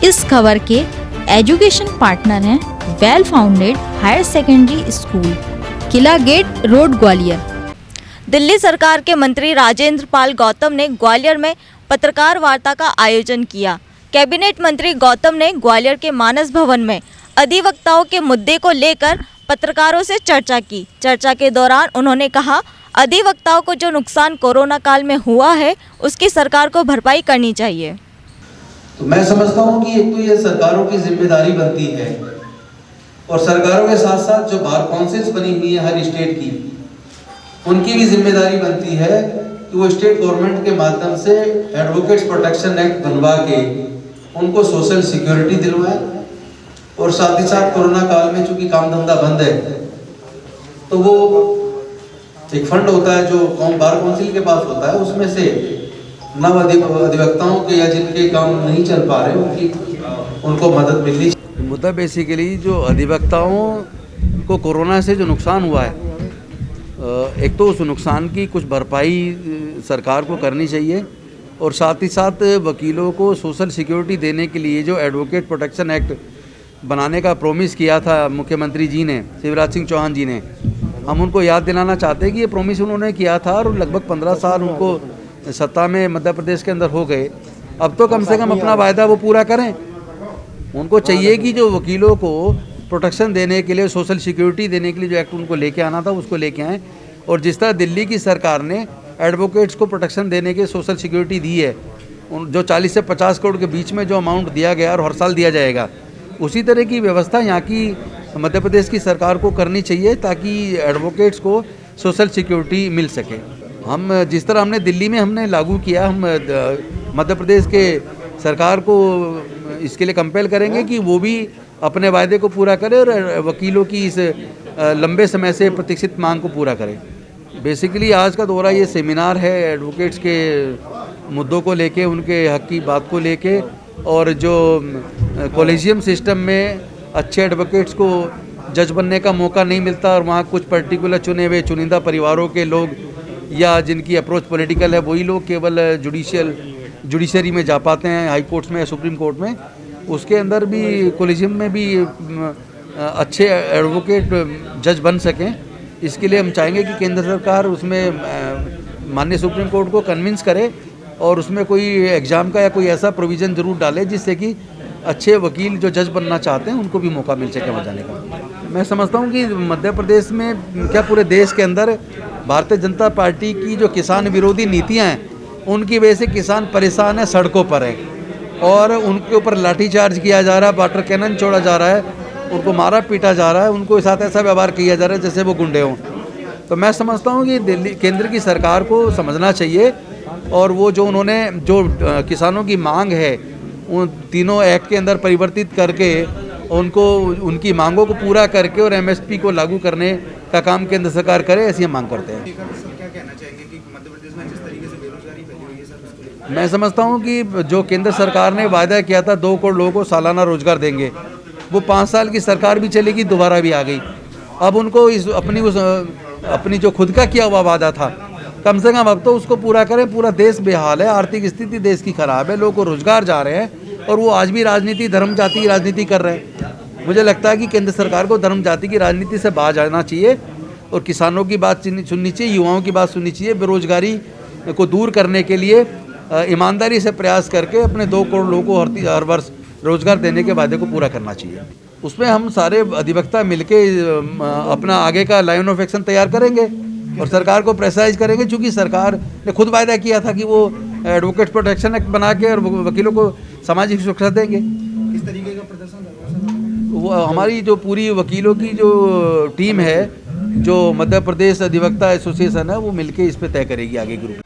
इस खबर के एजुकेशन पार्टनर हैं well founded higher secondary school, किला गेट रोड, ग्वालियर। दिल्ली सरकार के मंत्री राजेंद्र पाल गौतम ने ग्वालियर में पत्रकार वार्ता का आयोजन किया। कैबिनेट मंत्री गौतम ने ग्वालियर के मानस भवन में अधिवक्ताओं के मुद्दे को लेकर पत्रकारों से चर्चा की। चर्चा के दौरान उन्होंने कहा, अधिवक्ताओं को जो नुकसान कोरोना काल में हुआ है उसकी सरकार को भरपाई करनी चाहिए। तो मैं समझता हूँ कि एक तो ये सरकारों की जिम्मेदारी बनती है और सरकारों के साथ साथ जो बार काउंसिल्स बनी हुई है हर स्टेट की, उनकी भी जिम्मेदारी बनती है कि वो स्टेट गवर्नमेंट के माध्यम से एडवोकेट्स प्रोटेक्शन एक्ट बनवा के उनको सोशल सिक्योरिटी दिलवाए और साथ ही साथ कोरोना काल में चूंकि काम धंधा बंद है तो वो एक फंड होता है जो बार काउंसिल के पास होता है, उसमें से नव अधिवक्ताओं के या जिनके काम नहीं चल पा रहे उनको मदद मिलनी चाहिए। मुद्दा बेसिकली जो अधिवक्ताओं को कोरोना से जो नुकसान हुआ है, एक तो उस नुकसान की कुछ भरपाई सरकार को करनी चाहिए और साथ ही साथ वकीलों को सोशल सिक्योरिटी देने के लिए जो एडवोकेट प्रोटेक्शन एक्ट बनाने का प्रॉमिस किया था मुख्यमंत्री जी ने, शिवराज सिंह चौहान जी ने, हम उनको याद दिलाना चाहते हैं कि ये प्रॉमिस उन्होंने किया था और लगभग 15 साल उनको सत्ता में मध्य प्रदेश के अंदर हो गए। अब तो कम से कम अपना वायदा वो पूरा करें। उनको चाहिए कि जो वकीलों को प्रोटेक्शन देने के लिए, सोशल सिक्योरिटी देने के लिए जो एक्ट उनको लेके आना था उसको लेके आएँ। और जिस तरह दिल्ली की सरकार ने एडवोकेट्स को प्रोटेक्शन देने के सोशल सिक्योरिटी दी है, जो 40 से 50 करोड़ के बीच में जो अमाउंट दिया गया और हर साल दिया जाएगा, उसी तरह की व्यवस्था यहाँ की मध्य प्रदेश की सरकार को करनी चाहिए ताकि एडवोकेट्स को सोशल सिक्योरिटी मिल सके। हम जिस तरह हमने दिल्ली में हमने लागू किया, हम मध्य प्रदेश के सरकार को इसके लिए कंपेल करेंगे कि वो भी अपने वायदे को पूरा करे और वकीलों की इस लंबे समय से प्रतीक्षित मांग को पूरा करे। बेसिकली आज का दौरा ये सेमिनार है एडवोकेट्स के मुद्दों को लेके, उनके हक की बात को लेके, और जो कॉलेजियम सिस्टम में अच्छे एडवोकेट्स को जज बनने का मौका नहीं मिलता और वहाँ कुछ पर्टिकुलर चुने हुए चुनिंदा परिवारों के लोग या जिनकी अप्रोच पॉलिटिकल है वही लोग केवल जुडिशरी में जा पाते हैं, हाई कोर्ट्स में या सुप्रीम कोर्ट में। उसके अंदर भी कॉलेजियम में भी अच्छे एडवोकेट जज बन सकें, इसके लिए हम चाहेंगे कि केंद्र सरकार उसमें माननीय सुप्रीम कोर्ट को कन्विंस करे और उसमें कोई एग्ज़ाम का या कोई ऐसा प्रोविज़न ज़रूर डाले जिससे कि अच्छे वकील जो जज बनना चाहते हैं उनको भी मौका मिल सके वहाँ जाने का। मैं समझता हूँ कि मध्य प्रदेश में क्या पूरे देश के अंदर भारतीय जनता पार्टी की जो किसान विरोधी नीतियाँ हैं उनकी वजह से किसान परेशान है, सड़कों पर हैं और उनके ऊपर लाठीचार्ज किया जा रहा है, वाटर कैनन छोड़ा जा रहा है, उनको मारा पीटा जा रहा है, उनको साथ ऐसा व्यवहार किया जा रहा है जैसे वो गुंडे हों। तो मैं समझता हूँ कि दिल्ली केंद्र की सरकार को समझना चाहिए और वो जो उन्होंने जो किसानों की मांग है उन तीनों एक्ट के अंदर परिवर्तित करके उनको उनकी मांगों को पूरा करके और एमएसपी को लागू करने का काम केंद्र सरकार करे, ऐसी हम मांग करते हैं। क्या कहना चाहेंगे कि मध्य प्रदेश में जिस तरीके से बेरोजगारी फैली हुई है सर, मैं समझता हूँ कि जो केंद्र सरकार ने वायदा किया था 2 करोड़ लोगों को सालाना रोजगार देंगे, वो 5 साल की सरकार भी चलेगी, दोबारा भी आ गई। अब उनको अपनी जो खुद का किया हुआ वादा था कम से कम अब तो उसको पूरा करें। पूरा देश बेहाल है, आर्थिक स्थिति देश की खराब है, लोगों को रोजगार जा रहे हैं और वो आज भी राजनीति, धर्म जाति की राजनीति कर रहे हैं। मुझे लगता है कि केंद्र सरकार को धर्म जाति की राजनीति से बाहर जाना चाहिए और किसानों की बात सुननी चाहिए, युवाओं की बात सुननी चाहिए। बेरोजगारी को दूर करने के लिए ईमानदारी से प्रयास करके अपने 2 करोड़ लोगों को हर वर्ष रोजगार देने के वादे को पूरा करना चाहिए। उसमें हम सारे अधिवक्ता मिलके अपना आगे का लाइन ऑफ एक्शन तैयार करेंगे और सरकार को प्रेशराइज करेंगे, क्योंकि सरकार ने खुद वायदा किया था कि वो एडवोकेट प्रोटेक्शन एक्ट बना के और वकीलों को सामाजिक सुरक्षा देंगे। इस तरीके का प्रदर्शन वो हमारी जो पूरी वकीलों की जो टीम है, जो मध्य प्रदेश अधिवक्ता एसोसिएशन है, वो मिलके इस पे तय करेगी आगे ग्रुप।